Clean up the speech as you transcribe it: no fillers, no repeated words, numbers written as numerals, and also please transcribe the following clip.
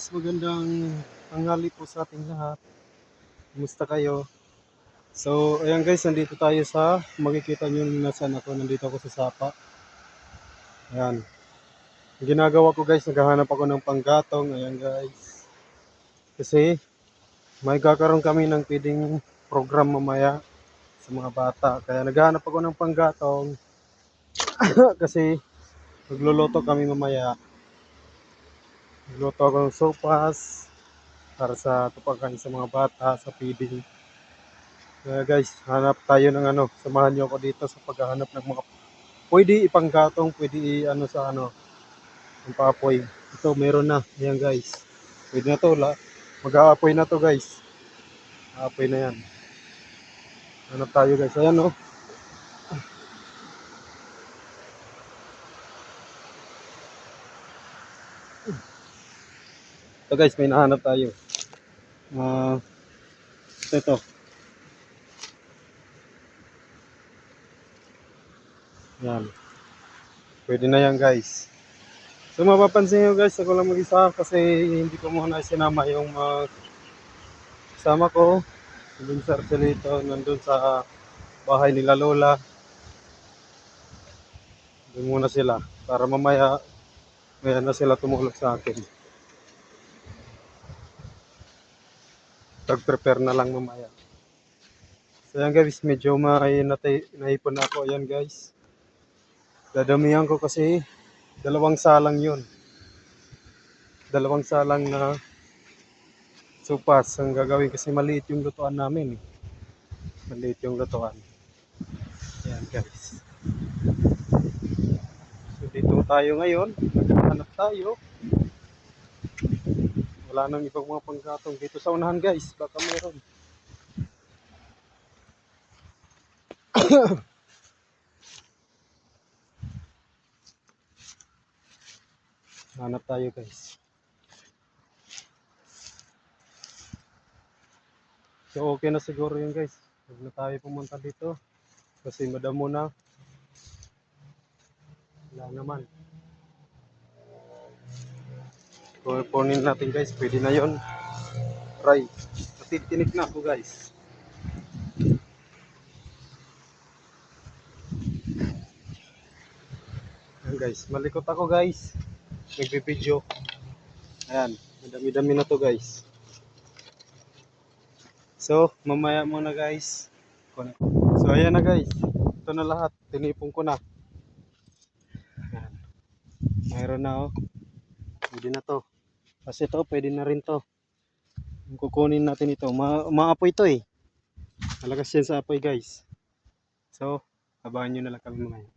guys, magandang tanghali po sa ating lahat. Kumusta kayo? So, ayan guys, nandito tayo sa, makikita nyo nasaan ako, nandito ako sa Sapa. Ayan. Ang ginagawa ko guys, naghahanap ako ng panggatong. Ayan guys. Kasi, may kakaroon kami ng pwedeng program mamaya sa mga bata. Kaya naghahanap ako ng panggatong. Kasi, magluluto kami mamaya. Magluto ako ng sopas para sa tupakan sa mga bata, sa feeding. Kaya guys, hanap tayo ng samahan niyo ako dito sa paghahanap ng mga pwede ipanggatong, pwede sa ng paapoy. Ito meron na. Ayan guys. Pwede na to, mag-aapoy na to guys. Aapoy na yan. Hanap tayo guys. Ayan no. Ito guys, may nahanap tayo. Ito. Yan. Pwede na yan guys. So mapapansin nyo guys, ako lang mag-isa kasi hindi ko muna sinama yung kasama ko. Yung Sarcelito, nandun sa bahay nila Lola. Doon muna sila para mamaya na sila tumulong sa akin. Pag-prepare na lang mamaya. So yan guys, medyo naipon na ako. Ayan guys. Dadamihan ko kasi dalawang salang yun. Dalawang salang na supas ang gagawin kasi maliit yung lutuan namin. Maliit yung lutuan. Ayan guys. So dito tayo ngayon. Naghahanap tayo. Wala nang ibang mga panggatong dito sa unahan guys. Baka meron. Hanap tayo guys. So okay na siguro yun guys. Huwag na tayo pumunta dito. Kasi madamo na. Wala naman. Kunin natin guys. Pwede na yun. Try. Natitinik na ako guys. Ayan guys. Malikot ako guys. Nagbibideo. Ayan. Madami-dami na to guys. So, mamaya muna guys. So, ayan na guys. Ito na lahat. Tinipon ko na. Ayan. Mayroon na oh. Pwede na to. Kasi ito, pwede na rin to. Kukunin natin ito. Maapoy ito eh. Malakas yan sa apoy guys. So, abangan nyo na lang kami mamaya.